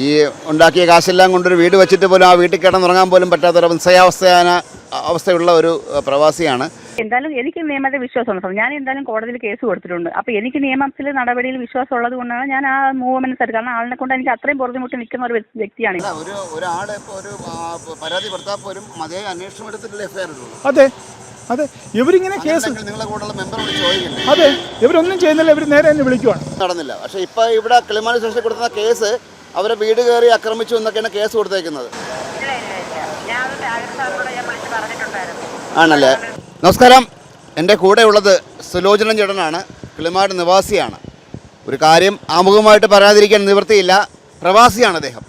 ഈ ഉണ്ടാക്കിയ കാശെല്ലാം കൊണ്ടൊരു വീട് വെച്ചിട്ട് പോലും ആ വീട്ടിൽ കിടന്നുറങ്ങാൻ പോലും പറ്റാത്തൊരു അവസ്ഥയുള്ള ഒരു പ്രവാസിയാണ്. എന്തായാലും എനിക്ക് നിയമത്തെ വിശ്വാസമുണ്ട്. ഞാൻ എന്തായാലും കോടതിയിൽ കേസ് കൊടുത്തിട്ടുണ്ട്. അപ്പോൾ എനിക്ക് നിയമത്തിൽ നടപടിയിൽ വിശ്വാസം ഉള്ളത് കൊണ്ടാണ് ഞാൻ ആ മൂവ്മെന്റ്സ് എടുക്കുക. കാരണം ആളിനെ കൊണ്ട് എനിക്ക് അത്രയും പുറത്തുമുട്ടി നിൽക്കുന്ന ഒരു വ്യക്തിയാണ്. ഒരാളെ ഒരു പരാതി കൊടുത്താൽ പോലും അതേ അന്വേഷണം എടുത്തിട്ടുള്ള എഫ്ഐആർ. അതെ അതെ, ഇവരിങ്ങനെ കേസ് നിങ്ങളെ കൂടെയുള്ള മെമ്പറോട് ചോദിക്കില്ല. അതെ, ഇവരൊന്നും ചെയ്യുന്നില്ല, ഇവർ നേരെ എന്നെ വിളിക്കുവാണ്. നടന്നില്ല. പക്ഷേ ഇപ്പോൾ ഇവിടെ കിളിമാനൂർ സ്റ്റേഷനിൽ കൊടുക്കുന്ന കേസ് അവരെ വീട് കയറി ആക്രമിച്ചു എന്നൊക്കെയാണ് കേസ് കൊടുത്തേക്കുന്നത്. ആണല്ലേ? നമസ്കാരം. എൻ്റെ കൂടെ ഉള്ളത് സുലോചനൻ ചേട്ടനാണ്, കിളിമാട് നിവാസിയാണ്. ഒരു കാര്യം ആമുഖമായിട്ട് പറയാതിരിക്കാൻ നിവൃത്തിയില്ല. പ്രവാസിയാണ് അദ്ദേഹം.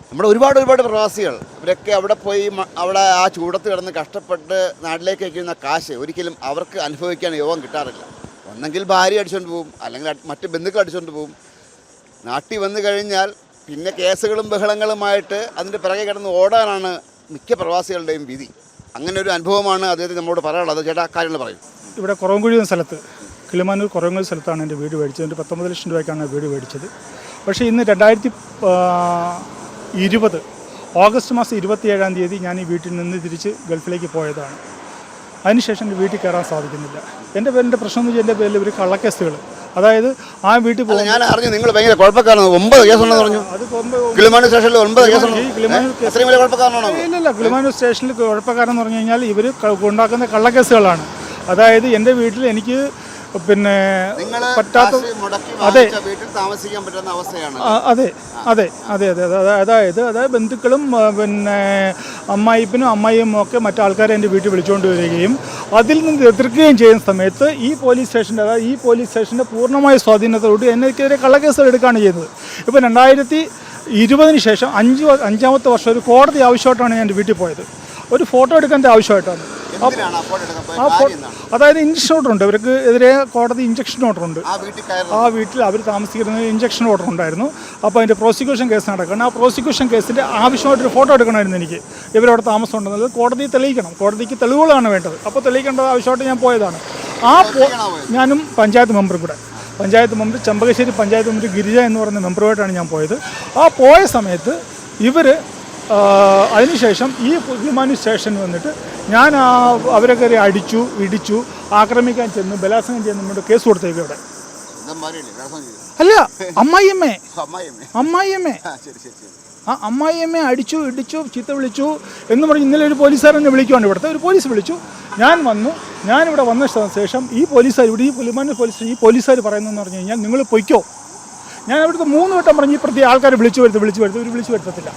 നമ്മുടെ ഒരുപാട് പ്രവാസികൾ ഇവരൊക്കെ അവിടെ പോയി അവിടെ ആ ചൂടത്ത് കിടന്ന് കഷ്ടപ്പെട്ട് നാട്ടിലേക്ക് വയ്ക്കുന്ന കാശ് ഒരിക്കലും അവർക്ക് അനുഭവിക്കാൻ യോഗം കിട്ടാറില്ല. ഒന്നെങ്കിൽ ഭാര്യ അടിച്ചുകൊണ്ട് പോകും, അല്ലെങ്കിൽ മറ്റ് ബന്ധുക്കൾ അടിച്ചുകൊണ്ട് പോകും. നാട്ടിൽ വന്നു കഴിഞ്ഞാൽ പിന്നെ കേസുകളും ബഹളങ്ങളുമായിട്ട് അതിൻ്റെ പിറകെ കിടന്ന് ഓടാനാണ് മിക്ക പ്രവാസികളുടെയും വിധി. അങ്ങനെ ഒരു അനുഭവമാണ് അദ്ദേഹത്തിന് നമ്മളോട് പറയാനുള്ളത്. ചേട്ടാ, കാര്യങ്ങൾ പറയും. ഇവിടെ കുറവൻകുഴി എന്ന സ്ഥലത്ത്, കിളിമാനൂർ കുറവൻകുഴി സ്ഥലത്താണ് എൻ്റെ വീട് മേടിച്ചത്. എൻ്റെ 19 ലക്ഷം രൂപയ്ക്കാണ് വീട് മേടിച്ചത്. പക്ഷേ ഇന്ന് 2020 ഓഗസ്റ്റ് മാസം 27-ാം തീയതി ഞാൻ ഈ വീട്ടിൽ നിന്ന് തിരിച്ച് ഗൾഫിലേക്ക് പോയതാണ്. അതിനുശേഷം എൻ്റെ വീട്ടിൽ കയറാൻ സാധിക്കുന്നില്ല. എൻ്റെ പേരിൻ്റെ പ്രശ്നം എന്ന് വെച്ചാൽ എൻ്റെ പേരിൽ ഒരു കള്ളക്കേസുകൾ, അതായത് ആ വീട്ടിൽ പോകും. ഞാൻ അറിഞ്ഞു നിങ്ങൾ ഭയങ്കര കുഴപ്പക്കാരാണ്. 9 കേസുണ്ടെന്ന് പറഞ്ഞു. കിളിമാനൂർ സ്റ്റേഷനിൽ 9 കേസുണ്ട്. ഇല്ല, കിളിമാനൂർ സ്റ്റേഷനിൽ കുഴപ്പക്കാരെന്ന് പറഞ്ഞു കഴിഞ്ഞാൽ ഇവർ ഉണ്ടാക്കുന്ന കള്ളക്കേസുകളാണ്. അതായത് എൻ്റെ വീട്ടിൽ എനിക്ക് പിന്നെ പറ്റാത്ത, അതെ താമസിക്കാൻ പറ്റുന്ന അവസ്ഥയാണ്. അതെ അതെ അതെ അതെ അതായത് ബന്ധുക്കളും പിന്നെ അമ്മായിപ്പനും അമ്മായിയും ഒക്കെ മറ്റാൾക്കാരെ എൻ്റെ വീട്ടിൽ വിളിച്ചുകൊണ്ട് വരികയും അതിൽ നിന്ന് എതിർക്കുകയും ചെയ്യുന്ന സമയത്ത് ഈ പോലീസ് സ്റ്റേഷൻ്റെ പൂർണ്ണമായ സ്വാധീനത്തോട് എനിക്കെതിരെ കള്ളക്കേസുകൾ എടുക്കുകയാണ് ചെയ്യുന്നത്. ഇപ്പോൾ 2020 ശേഷം 5-ാമത്തെ വർഷം ഒരു കോടതി ആവശ്യമായിട്ടാണ് ഞാൻ എൻ്റെ വീട്ടിൽ പോയത്. ഒരു ഫോട്ടോ എടുക്കേണ്ട ആവശ്യമായിട്ടാണ്. അതായത് ഇഞ്ചക്ഷൻ ഓർഡർ ഉണ്ട്, ഇവർക്ക് എതിരെ കോടതി ഇഞ്ചക്ഷൻ ഓർഡർ ഉണ്ട്. ആ വീട്ടിൽ അവർ താമസിക്കുന്ന ഇഞ്ചക്ഷൻ ഓർഡർ ഉണ്ടായിരുന്നു. അപ്പോൾ അതിൻ്റെ പ്രോസിക്യൂഷൻ കേസ് നടക്കണം. ആ പ്രോസിക്യൂഷൻ കേസിൻ്റെ ആവശ്യമായിട്ടൊരു ഫോട്ടോ എടുക്കണമായിരുന്നു എനിക്ക്. ഇവരവിടെ താമസം ഉണ്ടെന്നുള്ളത് കോടതിയെ തെളിയിക്കണം. കോടതിക്ക് തെളിവുകളാണ് വേണ്ടത്. അപ്പോൾ തെളിയിക്കേണ്ടത് ആവശ്യമായിട്ട് ഞാൻ പോയതാണ്. ഞാനും പഞ്ചായത്ത് മെമ്പറും കൂടെ, പഞ്ചായത്ത് മെമ്പർ ചെമ്പകശ്ശേരി പഞ്ചായത്ത് മെമ്പർ ഗിരിജ എന്ന് പറയുന്ന മെമ്പറുമായിട്ടാണ് ഞാൻ പോയത്. ആ പോയ സമയത്ത് ഇവർ അതിനുശേഷം ഈ കിളിമാനൂർ സ്റ്റേഷനിൽ വന്നിട്ട് ഞാൻ അവരെ കയറി അടിച്ചു, ഇടിച്ചു, ആക്രമിക്കാൻ ചെന്നു, ബലാത്സംഗം ചെയ്യുന്ന കേസ് കൊടുത്തേക്ക്. ഇവിടെ അല്ല, അമ്മായിയമ്മയെ അടിച്ചു, ഇടിച്ചു, ചീത്ത വിളിച്ചു എന്ന് പറഞ്ഞ് ഇന്നലെ ഒരു പോലീസുകാരനെ വിളിക്കുവാണ്. ഇവിടുത്തെ ഒരു പോലീസ് വിളിച്ചു. ഞാൻ വന്നു. ഞാനിവിടെ വന്ന ശേഷം ഈ പോലീസുകാർ, ഇവിടെ ഈ കിളിമാനൂർ പോലീസുകാർ പറയുന്നതെന്ന് പറഞ്ഞു കഴിഞ്ഞാൽ നിങ്ങൾ പൊയ്ക്കോ. ഞാൻ അവിടുത്തെ 3 വട്ടം പറഞ്ഞ് ഈ പ്രതി ആൾക്കാരെ വിളിച്ചു വരുത്തത്തില്ല.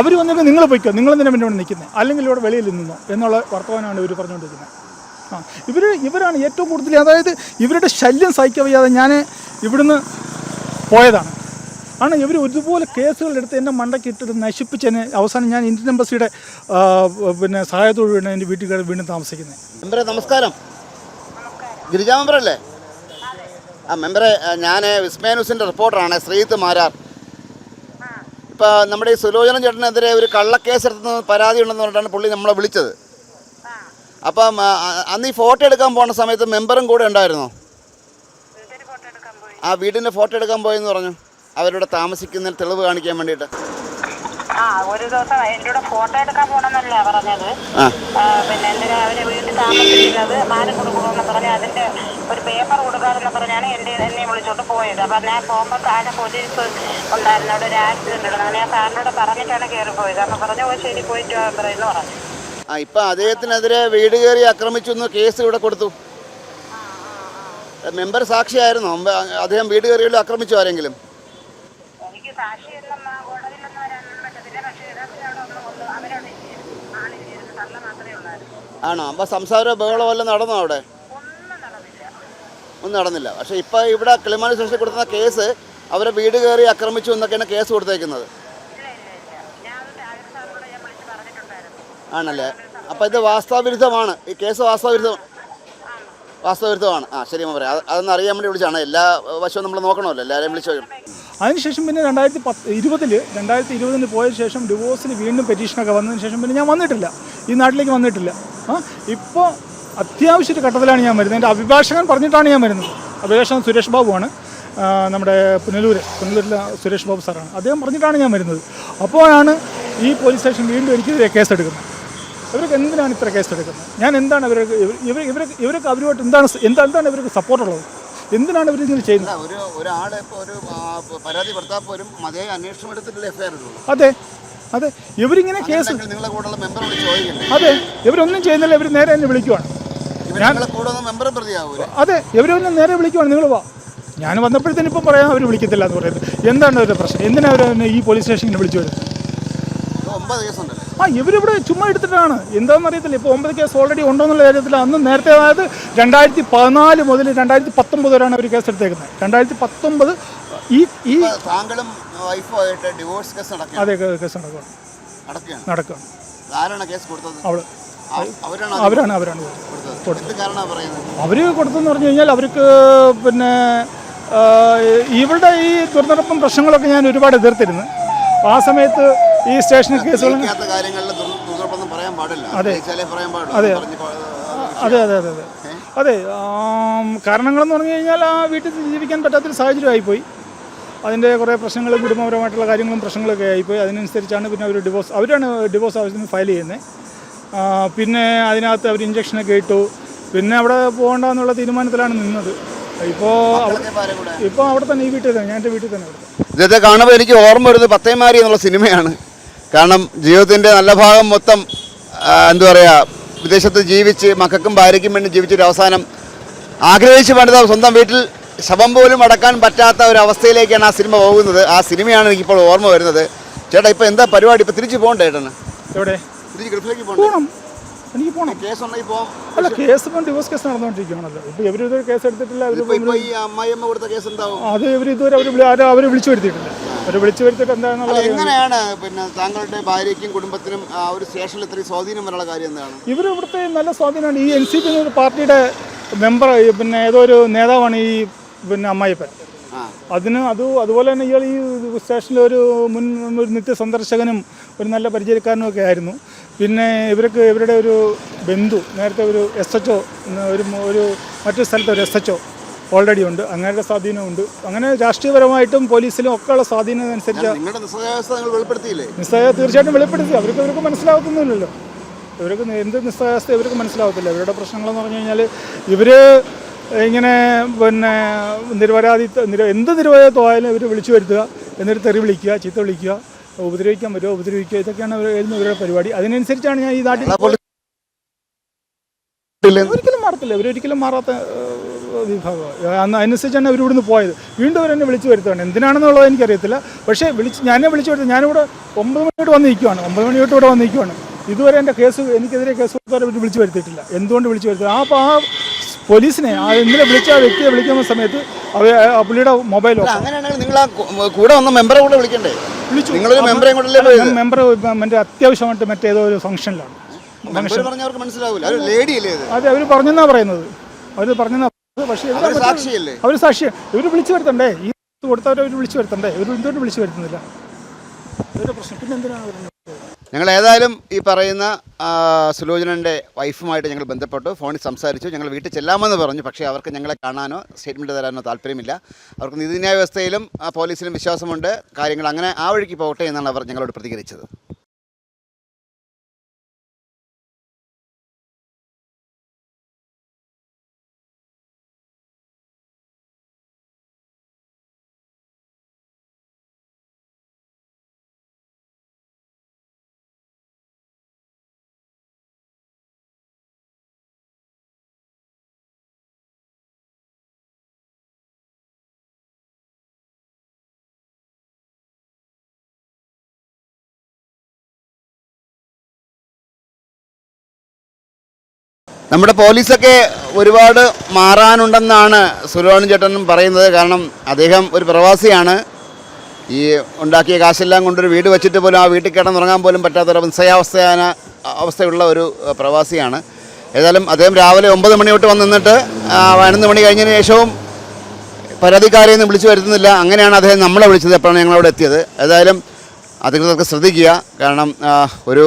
അവർ വന്നിട്ട് നിങ്ങൾ പൊയ്ക്കോ, നിങ്ങളെന്തിനാ പിന്നെ ഇവിടെ നിൽക്കുന്നത്, അല്ലെങ്കിൽ ഇവിടെ വെളിയിൽ നിന്നോ എന്നുള്ള വർത്തമാനമാണ് ഇവർ പറഞ്ഞുകൊണ്ടിരിക്കുന്നത്. ഇവരാണ് ഏറ്റവും കൂടുതൽ, അതായത് ഇവരുടെ ശല്യം സഹിക്കാൻ വയ്യാതെ ഞാൻ ഇവിടുന്ന് പോയതാണ്. ഇവർ ഒരുപോലെ കേസുകളെടുത്ത് എൻ്റെ മണ്ടയ്ക്ക് ഇട്ടിട്ട് നശിപ്പിച്ചതിന് അവസാനം ഞാൻ ഇന്ത്യൻ എംബസിയുടെ പിന്നെ സഹായത്തോട് വേണ്ടി എൻ്റെ വീട്ടിൽ വീണ്ടും താമസിക്കുന്നത്. മെമ്പറെ നമസ്കാരം. ഗിരിജാ മെമ്പറല്ലേ? മെമ്പറെ, ഞാൻ വിസ്മയ ന്യൂസിൻ്റെ റിപ്പോർട്ടറാണ്, ശ്രീജിത്ത് മാരാർ. ഇപ്പോൾ നമ്മുടെ ഈ സുലോചന ചേട്ടനെതിരെ ഒരു കള്ളക്കേസെടുത്ത് പരാതി ഉണ്ടെന്ന് പറഞ്ഞിട്ടാണ് പുള്ളി നമ്മളെ വിളിച്ചത്. അപ്പം അന്ന് ഈ ഫോട്ടോ എടുക്കാൻ പോകുന്ന സമയത്ത് മെമ്പറും കൂടെ ഉണ്ടായിരുന്നോ? ആ വീടിൻ്റെ ഫോട്ടോ എടുക്കാൻ പോയെന്ന് പറഞ്ഞു, അവരുടെ താമസിക്കുന്നതിന് തെളിവ് കാണിക്കാൻ വേണ്ടിയിട്ട്. ഒരു ദിവസം എൻ്റെ കൂടെ ഫോട്ടോ എടുക്കാൻ പോകണമെന്നല്ല പറഞ്ഞത്. പിന്നെ എന്തിനാ അവരെ വീട്ടിൽ താമസിക്കുന്നത്, മാനം കൊടുക്കണമെന്ന് പറഞ്ഞ് അതിൻ്റെ ഒരു പേപ്പർ കൊടുക്കാമെന്ന് പറഞ്ഞാണ് എന്നെ വിളിച്ചോട്ട് പോയത്. അപ്പം ഞാൻ പോകുമ്പോൾ താഴെ പോലീസ് ഉണ്ടായിരുന്നു, അവിടെ ഒരു ആക്സിഡൻറ്റ് ഉണ്ടായിരുന്നു. ഞാൻ സാറിനോട് പറഞ്ഞിട്ടാണ് കയറി പോയത്. അപ്പം പറഞ്ഞു ശരി പോയിട്ട് പറയുന്നു പറഞ്ഞു. ഇപ്പം അദ്ദേഹത്തിനെതിരെ വീട് കയറി ആക്രമിച്ചു എന്ന് കേസ് ഇവിടെ കൊടുത്തു. മെമ്പർ സാക്ഷിയായിരുന്നോ? അദ്ദേഹം വീട് കയറിയല്ലോ ആക്രമിച്ചു ആരെങ്കിലും? എനിക്ക് സാക്ഷിയൊന്നും കോടതിയിലൊന്നും വരാനൊന്നും പറ്റത്തില്ല. പക്ഷേ ആണോ? അപ്പം സംസാരമോ ബഹളോ വല്ലതും നടന്നോ അവിടെ? ഒന്നും നടന്നില്ല. പക്ഷേ ഇപ്പം ഇവിടെ കിളിമാനൂർ സ്റ്റേഷനിൽ കൊടുക്കുന്ന കേസ് അവരെ വീട് കയറി ആക്രമിച്ചു എന്നൊക്കെയാണ് കേസ് കൊടുത്തേക്കുന്നത്. ആണല്ലേ? അപ്പം ഇത് വാസ്തവവിരുദ്ധമാണ്, ഈ കേസ് വാസ്തവവിരുദ്ധമാണ്. ശരി മെമ്പറെ, അതൊന്ന് അറിയാൻ വേണ്ടി വിളിച്ചാണ്. എല്ലാ വശവും നമ്മൾ നോക്കണമല്ലോ, എല്ലാവരെയും വിളിച്ചു. അതിനുശേഷം പിന്നെ 2020 പോയ ശേഷം ഡിവോഴ്സിന് വീണ്ടും പെറ്റീഷനൊക്കെ വന്നതിന് ശേഷം പിന്നെ ഞാൻ വന്നിട്ടില്ല, ഈ നാട്ടിലേക്ക് വന്നിട്ടില്ല. ഇപ്പോൾ അത്യാവശ്യ ഒരു ഘട്ടത്തിലാണ് ഞാൻ വരുന്നത്. എൻ്റെ അഭിഭാഷകൻ പറഞ്ഞിട്ടാണ് ഞാൻ വരുന്നത്. അഭിഭാഷകൻ സുരേഷ് ബാബുവാണ്. നമ്മുടെ പുനലൂരിലെ സുരേഷ് ബാബു സാറാണ്. അദ്ദേഹം പറഞ്ഞിട്ടാണ് ഞാൻ വരുന്നത്. അപ്പോഴാണ് ഈ പോലീസ് സ്റ്റേഷൻ വീണ്ടും എനിക്കെതിരെ കേസെടുക്കുന്നത്. ഇവർക്ക് എന്തിനാണ് ഇത്ര കേസെടുക്കുന്നത്? ഞാൻ എന്താണ് ഇവർക്ക് അവരുമായിട്ട് എന്താണ് ഇവർക്ക് സപ്പോർട്ടുള്ളത്? എന്തിനാണ് ഇവരിങ്ങനെ ചെയ്യുന്നത്? അതെ അതെ, ഇവരിങ്ങനെ കേസ് അതെ, ഇവരൊന്നും ചെയ്യുന്നില്ല. ഇവർ നേരെ എന്നെ വിളിക്കുവാണ്. അതെ, ഇവരൊന്നും നേരെ വിളിക്കുവാണ്, നിങ്ങൾ വാ. ഞാൻ വന്നപ്പോഴത്തേനും ഇപ്പം പറയാം അവർ വിളിക്കത്തില്ല എന്ന് പറയുന്നത്. എന്താണ് അവരുടെ പ്രശ്നം? എന്തിനാണ് അവർ ഈ പോലീസ് സ്റ്റേഷനിൽ വിളിച്ചു വരുന്നത്? ഇവരിവിടെ ചുമ്മാ എടുത്തിട്ടാണ്, എന്താണെന്ന് അറിയത്തില്ല. ഇപ്പോൾ 9 കേസ് ഓൾറെഡി ഉണ്ടോ എന്നുള്ള കാര്യത്തിൽ അന്ന് നേരത്തെ, അതായത് 2014 മുതൽ 2019 വരെയാണ് അവർ കേസ് എടുത്തേക്കുന്നത്. 2019 ഈ താങ്കളും വൈഫുമായിട്ട് ഡിവോഴ്സ് കേസ് അതെ കേസ് നടക്കുകയാണ്. അവരാണ് അവർ കൊടുത്തതെന്ന് പറഞ്ഞു കഴിഞ്ഞാൽ അവർക്ക് പിന്നെ ഇവരുടെ ഈ ദുർനടപ്പും പ്രശ്നങ്ങളൊക്കെ ഞാൻ ഒരുപാട് എതിർത്തിരുന്നു. ആ സമയത്ത് ഈ സ്റ്റേഷൻ കേസുകൾ അതെ അതെ അതെ അതെ അതെ അതെ കാരണങ്ങളെന്ന് പറഞ്ഞു കഴിഞ്ഞാൽ ആ വീട്ടിൽ ജീവിക്കാൻ പറ്റാത്തൊരു സാഹചര്യമായിപ്പോയി. അതിൻ്റെ കുറേ പ്രശ്നങ്ങളും കുടുംബപരമായിട്ടുള്ള കാര്യങ്ങളും പ്രശ്നങ്ങളൊക്കെ ആയിപ്പോയി. അതിനനുസരിച്ചാണ് പിന്നെ അവരാണ് ഡിവോഴ്സ് ആവശ്യത്തിന് ഫയൽ ചെയ്യുന്നത്. പിന്നെ അതിനകത്ത് അവർ ഇഞ്ചക്ഷനൊക്കെ ഇട്ടു. പിന്നെ അവിടെ പോകണ്ടെന്നുള്ള തീരുമാനത്തിലാണ് നിന്നത്. ഇപ്പോൾ അവിടെ തന്നെ ഈ വീട്ടിൽ തന്നെ, ഞാൻ എൻ്റെ വീട്ടിൽ തന്നെ. ഇതൊക്കെ കാണുമ്പോൾ എനിക്ക് ഓർമ്മ വരുന്നത് പത്തേമാരി എന്നുള്ള സിനിമയാണ്. കാരണം ജീവിതത്തിൻ്റെ നല്ല ഭാഗം മൊത്തം എന്താ പറയുക, വിദേശത്ത് ജീവിച്ച് മക്കൾക്കും ഭാര്യയ്ക്കും വേണ്ടി ജീവിച്ചൊരു അവസാനം ആഗ്രഹിച്ച് വേണ്ടത് സ്വന്തം വീട്ടിൽ ശവം പോലും അടക്കാൻ പറ്റാത്ത ഒരു അവസ്ഥയിലേക്കാണ് ആ സിനിമ പോകുന്നത്. ആ സിനിമയാണ് എനിക്കിപ്പോൾ ഓർമ്മ വരുന്നത്. ചേട്ടാ ഇപ്പോൾ എന്താ പരിപാടി? ഇപ്പോൾ തിരിച്ച് പോകണ്ടേ ചേട്ടന്? എവിടെ? ഗൾഫിലേക്ക് പോകണം. എനിക്ക് പോകണം. അല്ല, കേസ് ഇപ്പം ഡിവോഴ്സ് കേസ് നടന്നുകൊണ്ടിരിക്കുകയാണല്ലോ. ഇപ്പോൾ ഇവരിതൊരു കേസ് എടുത്തിട്ടില്ല. അത് ഇവരിതുവരെ അവർ വിളിച്ചു വരുത്തിയിട്ടില്ല. അവർ വിളിച്ചു വരുത്തിയിട്ട് എന്താണെന്നുള്ള എങ്ങനെയാണ് പിന്നെ താങ്കളുടെ ഭാര്യയ്ക്കും കുടുംബത്തിനും ആ ഒരു സ്റ്റേഷനിൽ ഇത്രയും സ്വാധീനം വരാനുള്ള കാര്യം എന്താണ്? ഇവർ ഇവിടുത്തെ നല്ല സ്വാധീനമാണ്. ഈ NCP എന്നൊരു പാർട്ടിയുടെ മെമ്പർ, പിന്നെ ഏതോ ഒരു നേതാവാണ് ഈ പിന്നെ അമ്മായിപ്പൻ. അതുപോലെ തന്നെ ഇയാൾ ഈ സ്റ്റേഷനിൽ ഒരു നിത്യ സന്ദർശകനും ഒരു നല്ല പരിചയക്കാരനും ഒക്കെ ആയിരുന്നു. പിന്നെ ഇവരുടെ ഒരു ബന്ധു നേരത്തെ ഒരു SHO ഒരു മറ്റൊരു സ്ഥലത്ത് ഒരു SHO ഓൾറെഡി ഉണ്ട്. അങ്ങനെയുള്ള സ്വാധീനമുണ്ട്. അങ്ങനെ രാഷ്ട്രീയപരമായിട്ടും പോലീസിലും ഒക്കെ ഉള്ള സ്വാധീനം അനുസരിച്ച് നിസ്സഹായത തീർച്ചയായിട്ടും വെളിപ്പെടുത്തി. അവർക്ക് മനസ്സിലാകത്തൊന്നുമില്ലല്ലോ. ഇവർക്ക് എന്ത് നിസ്സഹായാവസ്ഥ ഇവർക്ക് മനസ്സിലാകത്തില്ല. ഇവരുടെ പ്രശ്നങ്ങളെന്ന് പറഞ്ഞു കഴിഞ്ഞാൽ ഇവർ ഇങ്ങനെ പിന്നെ എന്ത് നിരവധിത്വമായാലും ഇവർ വിളിച്ചു വരുത്തുക, എന്നിട്ട് തെറി വിളിക്കുക, ചീത്ത വിളിക്കുക, ഉപദ്രവിക്കാൻ പറ്റുമോ ഉപദ്രവിക്കുക, ഇതൊക്കെയാണ് ഇവരുടെ പരിപാടി. അതിനനുസരിച്ചാണ് ഞാൻ ഈ നാട്ടിൽ ഒരിക്കലും മാറത്തില്ല. ഇവരൊരിക്കലും മാറാത്ത വിഭാഗമാണ്. അതിനനുസരിച്ചാണ് അവർ ഇവിടുന്ന് പോയത്. വീണ്ടും അവരെന്നെ വിളിച്ചു വരുത്തുകയാണ്. എന്തിനാണെന്നുള്ളത് എനിക്കറിയത്തില്ല. പക്ഷേ ഞാനെ വിളിച്ചു വരുത്തുക. ഞാനിവിടെ 9 മണിയോട്ട് വന്ന് നിൽക്കുകയാണ്. 9 മണിയോട്ട് ഇവിടെ വന്ന് നിൽക്കുകയാണ്. ഇതുവരെ എൻ്റെ എനിക്കെതിരെ കേസ് കൊടുത്തവരെ വിളിച്ചു വരുത്തിയിട്ടില്ല. എന്തുകൊണ്ട് വിളിച്ചു വരുത്തുക? ആ പോലീസിനെ ഇന്നലെ വിളിച്ച ആ വ്യക്തിയെ വിളിക്കുന്ന സമയത്ത് പുള്ളിയുടെ മൊബൈൽ അങ്ങനെയാണെങ്കിൽ നിങ്ങൾ ആ കൂടെ വന്ന മെമ്പറെ കൂടെ വിളിക്കണ്ടേ? വിളിച്ചു. നിങ്ങളൊരു മെമ്പറെ മെമ്പർ മറ്റേ അത്യാവശ്യമായിട്ട് മറ്റേതോ ഒരു ഫംഗ്ഷനിലാണ്. അതെ, അവർ പറഞ്ഞെന്നാ പറയുന്നത്. പക്ഷേ അവർ സാക്ഷിയാണ്. ഇവർ വിളിച്ചു വരുത്തണ്ടേ? ഈ കൊടുത്തവരെ അവർ വിളിച്ചു വരുത്തണ്ടേ? ഇവർ എന്തുകൊണ്ട് വിളിച്ചു വരുത്തുന്നില്ല? ഇവരുടെ പ്രശ്നം പിന്നെ എന്തിനാണ്? ഞങ്ങൾ ഏതായാലും ഈ പറയുന്ന സുലോചനൻ്റെ വൈഫുമായിട്ട് ഞങ്ങൾ ബന്ധപ്പെട്ടു, ഫോണിൽ സംസാരിച്ചു. ഞങ്ങൾ വീട്ടിൽ ചെല്ലാമെന്ന് പറഞ്ഞു. പക്ഷേ അവർക്ക് ഞങ്ങളെ കാണാനോ സ്റ്റേറ്റ്മെൻറ്റ് തരാനോ താല്പര്യമില്ല. അവർക്ക് നീതിന്യായ വ്യവസ്ഥയിലും പോലീസിലും വിശ്വാസമുണ്ട്. കാര്യങ്ങൾ അങ്ങനെ ആ വഴിക്ക് പോകട്ടെ എന്നാണ് അവർ ഞങ്ങളോട് പ്രതികരിച്ചത്. നമ്മുടെ പോലീസൊക്കെ ഒരുപാട് മാറാനുണ്ടെന്നാണ് സുലോചന ചേട്ടനും പറയുന്നത്. കാരണം അദ്ദേഹം ഒരു പ്രവാസിയാണ്. ഈ ഉണ്ടാക്കിയ കാശെല്ലാം കൊണ്ടൊരു വീട് വെച്ചിട്ട് പോലും ആ വീട്ടിൽ കിടന്നുറങ്ങാൻ പോലും പറ്റാത്തൊരു അവസ്ഥയുള്ള ഒരു പ്രവാസിയാണ്. ഏതായാലും അദ്ദേഹം രാവിലെ 9 മണി തൊട്ട് വന്ന് നിന്നിട്ട് 11 മണി കഴിഞ്ഞതിന് ശേഷവും പരാതിക്കാരെയൊന്നും വിളിച്ചു വരുത്തുന്നില്ല. അങ്ങനെയാണ് അദ്ദേഹം നമ്മളെ വിളിച്ചത് എപ്പോഴാണ് ഞങ്ങളവിടെ എത്തിയത്. ഏതായാലും അധികൃതർക്ക് ശ്രദ്ധിക്കുക. കാരണം ഒരു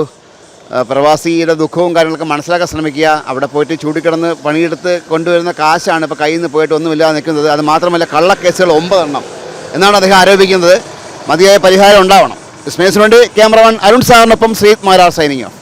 പ്രവാസിയുടെ ദുഃഖവും കാര്യങ്ങളൊക്കെ മനസ്സിലാക്കാൻ ശ്രമിക്കുക. അവിടെ പോയിട്ട് ചൂടിക്കിടന്ന് പണിയെടുത്ത് കൊണ്ടുവരുന്ന കാശാണ് ഇപ്പോൾ കയ്യിൽ നിന്ന് പോയിട്ട് ഒന്നുമില്ലാതെ നിൽക്കുന്നത്. അത് മാത്രമല്ല കള്ളക്കേസുകൾ 9 എണ്ണം എന്നാണ് അദ്ദേഹം ആരോപിക്കുന്നത്. മതിയായ പരിഹാരം ഉണ്ടാവണം. വിസ്മയസിന് വേണ്ടി ക്യാമറമാൻ അരുൺ സാറിനൊപ്പം ശ്രീത് മാരാർ സൈനിങ് ഓഫ്.